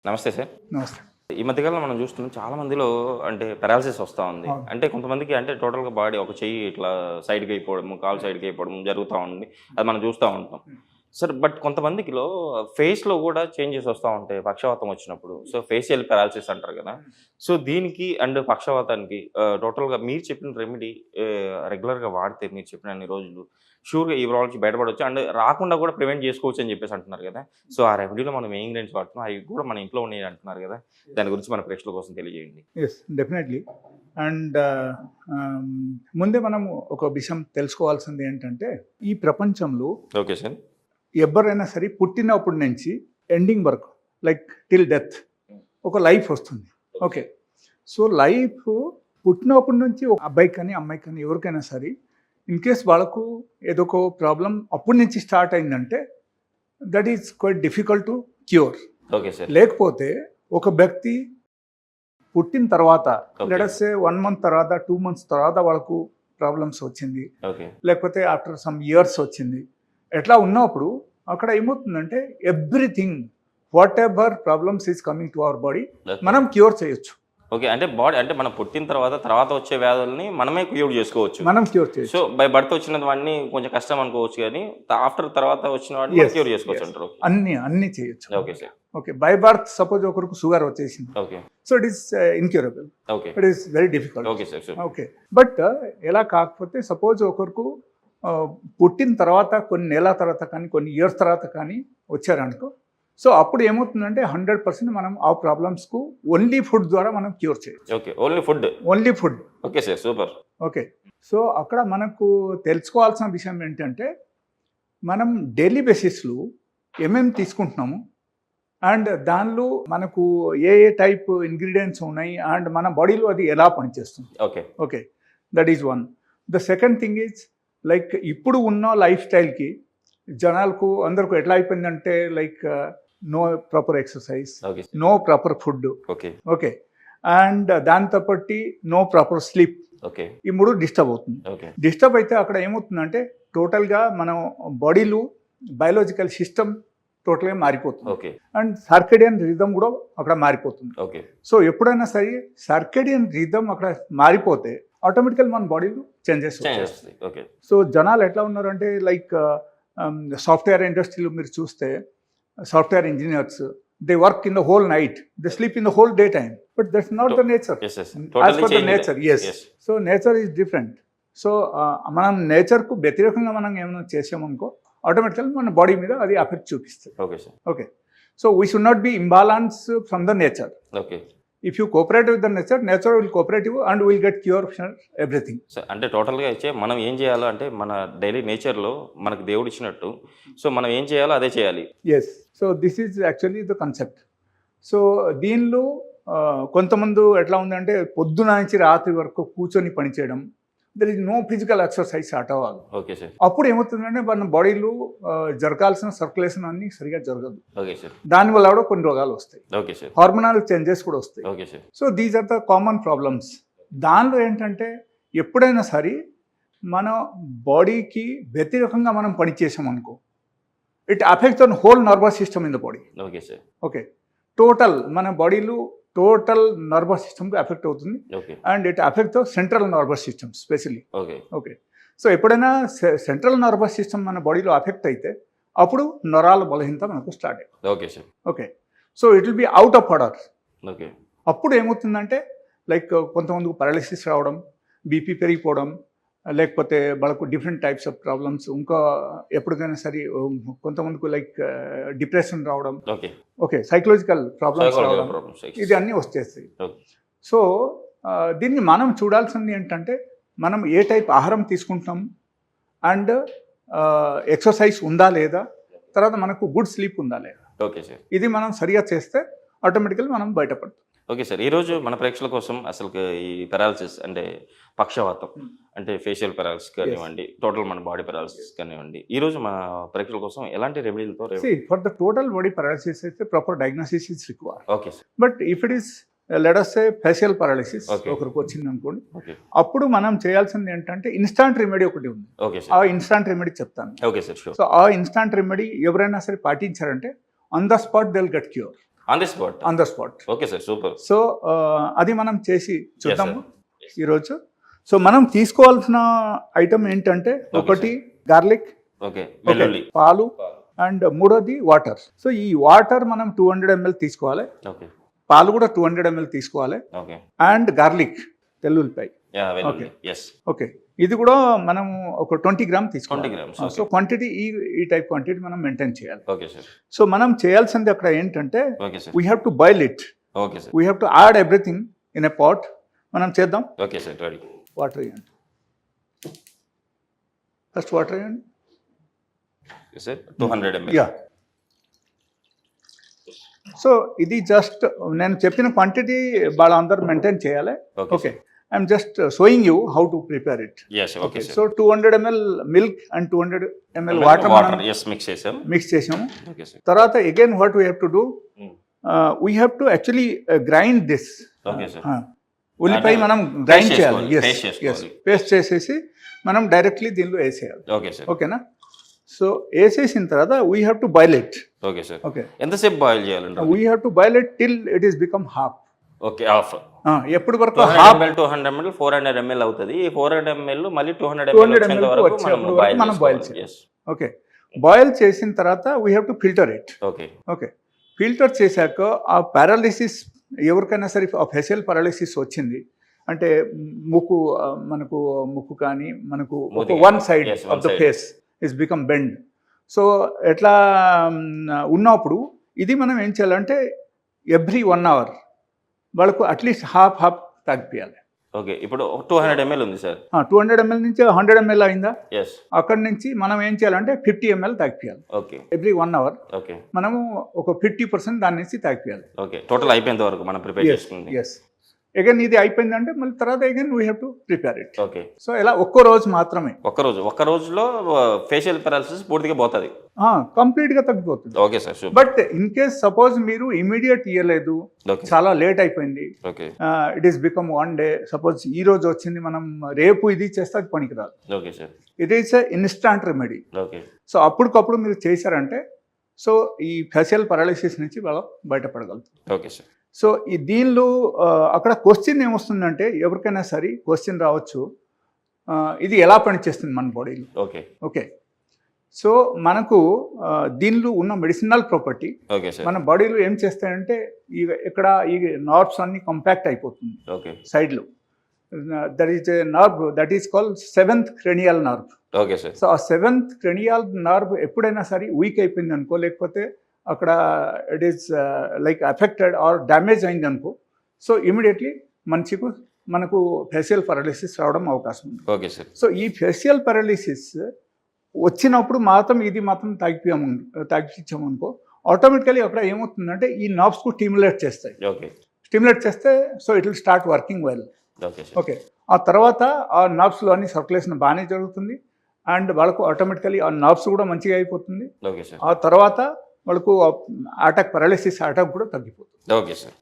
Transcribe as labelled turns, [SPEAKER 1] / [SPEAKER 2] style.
[SPEAKER 1] నమస్తే సార్.
[SPEAKER 2] నమస్తే.
[SPEAKER 1] ఈ మధ్య కాలంలో మనం చూస్తున్నాం చాలా మందిలో అంటే పారాలిసిస్ వస్తా ఉంది.
[SPEAKER 2] అవును.
[SPEAKER 1] అంటే కొంతమందికి అంటే టోటల్‌గా బాడీ ఒక చెయ్యి ఇట్లా సైడ్‌కి అయిపోవడము, కాలు సైడ్‌కి అయిపోవడం జరుగుతా ఉంది. అది మనం చూస్తా ఉంటాం. సార్ బట్ కొంతమందికిలో ఫేస్‌లో కూడా చేంజెస్ వస్తా ఉంటాయి పక్షవాతం వచ్చినప్పుడు. సో, ఫేషియల్ పారాలిసిస్ అంటారు కదా! సో, దీనికి అండ్ పక్షవాతానికి టోటల్‌గా మీరు చెప్పిన రెమెడీ రెగ్యులర్‌గా వాడితే మీరు చెప్పిన అన్ని రోజులు షూర్‌గా ఈ ప్రాబ్లమ్ నుంచి బయటపడొచ్చు. అండ్ రాకుండా కూడా ప్రివెంట్ చేసుకోవచ్చు అని చెప్పేసి అంటున్నారు కదా! సో, ఆ రెమెడీలో మనం ఏ ఇంగ్రీడియెంట్స్ వాడుతున్నాం అవి కూడా మన ఇంట్లో ఉన్నాయి అంటున్నారు కదా! దాని గురించి మన ప్రేక్షకుల కోసం తెలియజేయండి.
[SPEAKER 2] Yes, definitely. అండ్ ముందే మనము ఒక విషయం తెలుసుకోవాల్సింది ఏంటంటే, ఈ ప్రపంచంలో
[SPEAKER 1] ఓకే సార్.
[SPEAKER 2] ఎవరైనా సరే పుట్టినప్పటి నుంచి ఎండింగ్ వరకు లైక్ టిల్ డెత్ ఒక లైఫ్ వస్తుంది. ఓకే. సో లైఫ్ పుట్టినప్పటి నుంచి ఒక అబ్బాయికి కానీ అమ్మాయికి కానీ ఎవరికైనా సరే ఇన్ కేస్ వాళ్ళకు ఏదో ఒక ప్రాబ్లం అప్పటి నుంచి స్టార్ట్ అయిందంటే that is quite difficult to cure.
[SPEAKER 1] Okay sir.
[SPEAKER 2] లేకపోతే ఒక వ్యక్తి పుట్టిన తర్వాత
[SPEAKER 1] Okay.
[SPEAKER 2] లెటస్ 1 మంత్ తర్వాత 2 మంత్స్ తర్వాత వాళ్ళకు ప్రాబ్లమ్స్ వచ్చింది,
[SPEAKER 1] ఓకే.
[SPEAKER 2] లేకపోతే ఆఫ్టర్ సమ్ ఇయర్స్ వచ్చింది. ఎట్లా ఉన్నప్పుడు అక్కడ ఏమవుతుందంటే everything what ever problems is coming to our body మనం క్యూర్ చేయొచ్చు.
[SPEAKER 1] ఓకే. అంటే బాడీ అంటే మనం పుట్టిన తర్వాత వచ్చే వ్యాధుల్ని మనమే క్యూర్ చేసుకోవచ్చు.
[SPEAKER 2] మనం క్యూర్ చేయొచ్చు.
[SPEAKER 1] సో, బై బర్త్ వచ్చిన వాడిని కొంచెం కష్టం అనుకోవచ్చు కానీ ఆఫ్టర్ తర్వాత వచ్చిన వాడిని
[SPEAKER 2] Yes,
[SPEAKER 1] క్యూర్ చేసుకోవచ్చు
[SPEAKER 2] yes.
[SPEAKER 1] అంటారు.
[SPEAKER 2] అన్ని చేయొచ్చు.
[SPEAKER 1] Okay sir.
[SPEAKER 2] Okay. By birth suppose ఒకరికి షుగర్ వచ్చేసింది,
[SPEAKER 1] okay.
[SPEAKER 2] So it is incurable,
[SPEAKER 1] okay.
[SPEAKER 2] It is very difficult.
[SPEAKER 1] Okay sir. Sure.
[SPEAKER 2] Okay. But ఎలా కాకపోతే సపోజ్ ఒకరికి పుట్టిన తర్వాత కొన్ని నెలల తర్వాత కానీ కొన్ని ఇయర్స్ తర్వాత కానీ వచ్చారనుకో, సో అప్పుడు ఏమవుతుందంటే 100% మనం ఆ ప్రాబ్లమ్స్కు ఓన్లీ ఫుడ్ ద్వారా మనం క్యూర్ చేయొచ్చు.
[SPEAKER 1] Okay. Only food.
[SPEAKER 2] Only food.
[SPEAKER 1] Okay sir. Super.
[SPEAKER 2] Okay. So అక్కడ మనకు తెలుసుకోవాల్సిన విషయం ఏంటంటే మనం డైలీ బేసిస్లో ఏమేమి తీసుకుంటున్నాము అండ్ దానిలో మనకు ఏ టైప్ ఇంగ్రీడియంట్స్ ఉన్నాయి అండ్ మన బాడీలో అది ఎలా పనిచేస్తుంది.
[SPEAKER 1] Okay.
[SPEAKER 2] Okay, that is one. The second thing is like ఇప్పుడు ఉన్న లైఫ్ స్టైల్కి జనాలకు అందరికీ ఎట్లా అయిపోయిందంటే like no proper exercise,
[SPEAKER 1] okay.
[SPEAKER 2] No proper food.
[SPEAKER 1] Okay.
[SPEAKER 2] Okay. And దాంతో పట్టి నో ప్రాపర్ స్లీప్.
[SPEAKER 1] ఓకే.
[SPEAKER 2] ఈ మూడు డిస్టర్బ్ అవుతుంది.
[SPEAKER 1] ఓకే.
[SPEAKER 2] డిస్టర్బ్ అయితే అక్కడ ఏమవుతుందంటే టోటల్గా మనం బాడీలో బయాలజికల్ సిస్టమ్ టోటల్గా మారిపోతుంది
[SPEAKER 1] ఓకే.
[SPEAKER 2] అండ్ సర్కేడియన్ రిథమ్ కూడా అక్కడ మారిపోతుంది.
[SPEAKER 1] ఓకే.
[SPEAKER 2] సో ఎప్పుడైనా సరే సర్కేడియన్ రిథమ్ అక్కడ మారిపోతే ఆటోమేటికల్ మన బాడీలో చేంజెస్
[SPEAKER 1] చేంజ్
[SPEAKER 2] వచ్చేస్తాయి.
[SPEAKER 1] వస్తుంది. ఓకే.
[SPEAKER 2] సో జనాలు ఎట్లా ఉన్నారంటే లైక్ సాఫ్ట్వేర్ ఇండస్ట్రీలో మీరు చూస్తే software engineers they work in the whole night, they sleep in the whole day time, but that's not the nature.
[SPEAKER 1] Yes yes.
[SPEAKER 2] As
[SPEAKER 1] totally
[SPEAKER 2] per the
[SPEAKER 1] change.
[SPEAKER 2] Nature. Yes. So nature is different. So మనం నేచర్కు వ్యతిరేకంగా మనం ఏమైనా చేసామనుకో ఆటోమేటికల్ మన body మీద అది effect చూపిస్తుంది.
[SPEAKER 1] Okay sir.
[SPEAKER 2] Okay. So we should not be imbalance from the nature.
[SPEAKER 1] Okay.
[SPEAKER 2] If you cooperate with the nature will cooperate you and will get cure everything.
[SPEAKER 1] Sir అంటే టోటల్‌గా అయితే మనం ఏం చేయాలో అంటే మన డైలీ నేచర్‌లో మనకు దేవుడు ఇచ్చినట్టు సో మనం ఏం చేయాలో అదే చేయాలి.
[SPEAKER 2] Yes. So this is actually the concept. So దీనిలో కొంతమంది ఎట్లా ఉందంటే పొద్దున నుంచి రాత్రి వరకు కూర్చొని పనిచేయడం, there is no physical exercise at all.
[SPEAKER 1] Okay sir.
[SPEAKER 2] అప్పుడు ఏమవుతుందంటే మన బాడీలో జరగాల్సిన సర్క్యులేషన్ అన్ని సరిగా జరగదు.
[SPEAKER 1] Okay sir.
[SPEAKER 2] దానివల్ల కూడా కొన్ని రోగాలు వస్తాయి,
[SPEAKER 1] ఓకే సార్.
[SPEAKER 2] హార్మోనల్ చేంజెస్ కూడా వస్తాయి.
[SPEAKER 1] Okay sir.
[SPEAKER 2] So these are the common problems. దానిలో ఏంటంటే ఎప్పుడైనా సరే మన బాడీకి వ్యతిరేకంగా మనం పని చేసామనుకో it affects on whole nervous system in the body.
[SPEAKER 1] Okay sir.
[SPEAKER 2] Okay. Total మన బాడీలో టోటల్ నర్వస్ సిస్టమ్కి ఎఫెక్ట్ అవుతుంది
[SPEAKER 1] okay.
[SPEAKER 2] And it affect the central nervous system specially.
[SPEAKER 1] Okay.
[SPEAKER 2] Okay. So ఎప్పుడైనా సెంట్రల్ నర్వస్ సిస్టమ్ మన బాడీలో affect అయితే అప్పుడు నరాల బలహీనత మనకు స్టార్ట్ అవుతుంది.
[SPEAKER 1] Okay sir.
[SPEAKER 2] Okay. So it will be out of order.
[SPEAKER 1] Okay.
[SPEAKER 2] అప్పుడు ఏమవుతుందంటే లైక్ కొంతమందికి పారాలిసిస్ రావడం, బీపీ పెరిగిపోవడం, లేకపోతే వాళ్ళకు డిఫరెంట్ టైప్స్ ఆఫ్ ప్రాబ్లమ్స్, ఇంకా ఎప్పటికైనా సరే కొంతమందికి లైక్ డిప్రెషన్ రావడం,
[SPEAKER 1] ఓకే.
[SPEAKER 2] ఓకే, సైకలాజికల్ ప్రాబ్లమ్స్ రావడం,
[SPEAKER 1] ప్రాబ్లమ్స్.
[SPEAKER 2] ఇది అన్నీ వచ్చేస్తాయి.
[SPEAKER 1] ఓకే.
[SPEAKER 2] సో దీన్ని మనం చూడాల్సింది ఏంటంటే మనం ఏ టైప్ ఆహారం తీసుకుంటాం అండ్ ఎక్సర్సైజ్ ఉందా లేదా, తర్వాత మనకు గుడ్ స్లీప్ ఉందా లేదా,
[SPEAKER 1] ఓకే సార్.
[SPEAKER 2] ఇది మనం సరిగా చేస్తే ఆటోమేటికల్లీ మనం బయటపడతాం.
[SPEAKER 1] Okay sir. ఈరోజు మన ప్రేక్షకుల కోసం అసలు ఈ పారాలిసిస్ అంటే పక్షవాతం అంటే ఫేషియల్ పారాలిసిస్ కానివ్వండి, టోటల్ మన బాడీ పారాలిసిస్ కానివ్వండి, ఈరోజు మన ప్రేక్షకుల కోసం ఎలాంటి రెమెడీలతో
[SPEAKER 2] for the total body paralysis అయితే proper diagnosis is required.
[SPEAKER 1] Okay sir.
[SPEAKER 2] But if it is let us say facial paralysis
[SPEAKER 1] Okay.
[SPEAKER 2] ఒకరికి వచ్చింది అనుకోండి,
[SPEAKER 1] ఓకే.
[SPEAKER 2] అప్పుడు మనం చేయాల్సింది ఏంటంటే ఇన్స్టాంట్ రెమెడీ ఒకటి ఉంది.
[SPEAKER 1] ఓకే
[SPEAKER 2] ఆ
[SPEAKER 1] సార్.
[SPEAKER 2] ఇన్స్టాంట్ రెమెడీ చెప్తాను.
[SPEAKER 1] Okay sir. షూర్.
[SPEAKER 2] సో ఆ ఇన్స్టాంట్ రెమెడీ ఎవరైనా సరే పాటించారంటే on the spot they will get cure.
[SPEAKER 1] On the spot.
[SPEAKER 2] On the spot.
[SPEAKER 1] Okay sir, super.
[SPEAKER 2] So అది మనం చేసి చూద్దాము
[SPEAKER 1] Yes.
[SPEAKER 2] ఈరోజు. సో మనం తీసుకోవాల్సిన ఐటమ్ ఏంటంటే ఒకటి గార్లిక్,
[SPEAKER 1] ఓకే, వెల్లుల్లి,
[SPEAKER 2] పాలు, అండ్ మూడోది వాటర్. సో ఈ వాటర్ మనం 200 ml తీసుకోవాలి,
[SPEAKER 1] ఓకే
[SPEAKER 2] పాలు కూడా 200 ml తీసుకోవాలి,
[SPEAKER 1] ఓకే,
[SPEAKER 2] అండ్ గార్లిక్ తెల్లుల్లిపాయ.
[SPEAKER 1] యా వెల్లుల్లి, ఎస్,
[SPEAKER 2] ఓకే, ఇది కూడా మనం ఒక 20 గ్రామ్
[SPEAKER 1] 20
[SPEAKER 2] తీసుకోవాలి.
[SPEAKER 1] grams,
[SPEAKER 2] సో క్వాంటిటీ ఈ టైప్ క్వాంటిటీ మనం మెయింటైన్ చేయాలి.
[SPEAKER 1] ఓకే సార్,
[SPEAKER 2] సో మనం చేయాల్సింది అక్కడ ఏంటంటే
[SPEAKER 1] okay sir,
[SPEAKER 2] we have to boil it,
[SPEAKER 1] okay sir,
[SPEAKER 2] we have to add everything in a pot. మనం చేద్దాం.
[SPEAKER 1] Okay sir, ready.
[SPEAKER 2] వాటర్ వేయండి, ఫస్ట్ వాటర్ వేయండి.
[SPEAKER 1] Sir 200 ml.
[SPEAKER 2] యా, సో ఇది జస్ట్ నేను చెప్పిన క్వాంటిటీ వాళ్ళందరూ మెయింటైన్ చేయాలి.
[SPEAKER 1] Okay
[SPEAKER 2] okay, I'm just showing you how to prepare it.
[SPEAKER 1] Yes, okay sir.
[SPEAKER 2] So 200 ml milk and 200 ml water మనం
[SPEAKER 1] water, yes, mix చేసాం.
[SPEAKER 2] Mix చేసాము.
[SPEAKER 1] Okay sir,
[SPEAKER 2] తర్వాత again what we have to do, we have to actually grind this.
[SPEAKER 1] Okay sir,
[SPEAKER 2] ఉల్లిపాయ
[SPEAKER 1] అంటే
[SPEAKER 2] మనం grind
[SPEAKER 1] paste
[SPEAKER 2] చేయాలి.
[SPEAKER 1] చేసుకోవాలి,
[SPEAKER 2] yes
[SPEAKER 1] paste చేసుకోవాలి.
[SPEAKER 2] పేస్ట్ చేసేసి మనం డైరెక్ట్లీ దీనిలో వేసేయాలి.
[SPEAKER 1] ఓకే సార్,
[SPEAKER 2] ఓకేనా? సో వేసేసిన తర్వాత we have to boil it.
[SPEAKER 1] Okay sir.
[SPEAKER 2] Okay,
[SPEAKER 1] ఎంతసేపు బాయిల్ చేయాలండి?
[SPEAKER 2] We have to boil it till it is become half.
[SPEAKER 1] Okay, half.
[SPEAKER 2] ఎప్పటి వరకు
[SPEAKER 1] 200
[SPEAKER 2] హాఫ్
[SPEAKER 1] ml 200 ml 400 ml అవుతుంది. ఈ 400 ml మళ్ళీ 200
[SPEAKER 2] 200
[SPEAKER 1] ml వచ్చేంత
[SPEAKER 2] ml
[SPEAKER 1] వరకు
[SPEAKER 2] వచ్చేంత వరకు మనం boil చేయాలి.
[SPEAKER 1] ఎస్,
[SPEAKER 2] ఓకే, బాయిల్ చేసిన తర్వాత we have to filter it.
[SPEAKER 1] Okay,
[SPEAKER 2] okay, filter చేశాక ఆ పారాలిసిస్ ఎవరికైనా సరే ఆ ఫేషియల్ పారాలిసిస్ వచ్చింది అంటే ముక్కు మనకు ముక్కు కానీ మనకు
[SPEAKER 1] మూతి
[SPEAKER 2] one side
[SPEAKER 1] yes, one
[SPEAKER 2] of the
[SPEAKER 1] side.
[SPEAKER 2] Face is become bend. So ఎట్లా ఉన్నప్పుడు ఇది మనం ఏం చేయాలంటే ఎవ్రీ 1 hour వాళ్ళకు అట్లీస్ట్ హాఫ్ తగ్గిపోయాలి.
[SPEAKER 1] ఓకే. ఇప్పుడు 200 ml ఉంది సార్.
[SPEAKER 2] 200 ml నుంచి 100 ml అయిందా,
[SPEAKER 1] ఎస్,
[SPEAKER 2] అక్కడి నుంచి మనం ఏం చేయాలంటే 50 ml తగ్గిపోయాలి.
[SPEAKER 1] ఓకే,
[SPEAKER 2] ఎవ్రీ 1 hour
[SPEAKER 1] ఓకే,
[SPEAKER 2] మనము ఒక 50% దాని నుంచి తగ్గిపోయాలి.
[SPEAKER 1] ఓకే. టోటల్ అయిపోయేంత వరకు మనం ప్రిపేర్ చేసుకుంది.
[SPEAKER 2] ఎస్, అగైన్ ఇది అయిపోయిందంటే మళ్ళీ తర్వాత again we have to prepare it.
[SPEAKER 1] Okay.
[SPEAKER 2] So ఇలా ఒక్కో రోజు మాత్రమే,
[SPEAKER 1] ఒక్క రోజులో ఫేషియల్ పారాలిసిస్ పూర్తిగా పోతుంది.
[SPEAKER 2] కంప్లీట్గా తగ్గిపోతుంది.
[SPEAKER 1] Okay sir, super.
[SPEAKER 2] But in case suppose మీరు ఇమీడియట్ ఇయ్యలేదు,
[SPEAKER 1] ఓకే,
[SPEAKER 2] చాలా లేట్ అయిపోయింది,
[SPEAKER 1] okay,
[SPEAKER 2] it is become 1 day, suppose ఈ రోజు వచ్చింది మనం రేపు ఇది చేస్తే అది పనికిరాదు.
[SPEAKER 1] Okay sir,
[SPEAKER 2] it is instant remedy.
[SPEAKER 1] Okay,
[SPEAKER 2] so అప్పటికప్పుడు మీరు చేశారంటే సో ఈ ఫేషియల్ పారాలిసిస్ నుంచి వాళ్ళు బయటపడగలుగుతారు.
[SPEAKER 1] Okay sir.
[SPEAKER 2] సో ఈ దీనిలో అక్కడ క్వశ్చన్ ఏమొస్తుందంటే ఎవరికైనా సరే క్వశ్చన్ రావచ్చు, ఇది ఎలా పనిచేస్తుంది మన బాడీలో.
[SPEAKER 1] ఓకే,
[SPEAKER 2] ఓకే, సో మనకు దీనిలో ఉన్న మెడిసినల్ ప్రాపర్టీ
[SPEAKER 1] ఓకే సార్.
[SPEAKER 2] మన బాడీలో ఏం చేస్తాయంటే ఇక్కడ ఈ నర్వ్స్ అన్ని కంపాక్ట్ అయిపోతుంది
[SPEAKER 1] ఓకే,
[SPEAKER 2] సైడ్లో. That is a nerve that is called 7th cranial nerve.
[SPEAKER 1] Okay sir.
[SPEAKER 2] So ఆ 7th cranial nerve ఎప్పుడైనా సరే వీక్ అయిపోయింది అనుకో, లేకపోతే అక్కడ it is like affected or damage అయింది అనుకో, సో ఇమీడియట్లీ మనకు ఫేషియల్ పారాలిసిస్ రావడం అవకాశం ఉంది.
[SPEAKER 1] Okay sir.
[SPEAKER 2] సో ఈ ఫేషియల్ పారాలిసిస్ వచ్చినప్పుడు మాత్రం ఇది మాత్రం తగ్గించాము అనుకో, ఆటోమేటికలీ అక్కడ ఏమవుతుందంటే ఈ నర్వ్స్కు స్టిమ్యులేట్ చేస్తాయి.
[SPEAKER 1] ఓకే,
[SPEAKER 2] స్టిమ్యులేట్ చేస్తే so it will start working well.
[SPEAKER 1] Okay sir.
[SPEAKER 2] Okay, ఆ తర్వాత ఆ నర్వ్స్లో అన్ని సర్క్యులేషన్ బాగానే జరుగుతుంది అండ్ వాళ్ళకు ఆటోమేటికలీ ఆ నర్వ్స్ కూడా మంచిగా అయిపోతుంది.
[SPEAKER 1] Okay sir.
[SPEAKER 2] ఆ తర్వాత వాళ్ళకు అటాక్ పారాలిసిస్ అటాక్ కూడా తగ్గిపోతుంది.
[SPEAKER 1] Okay sir.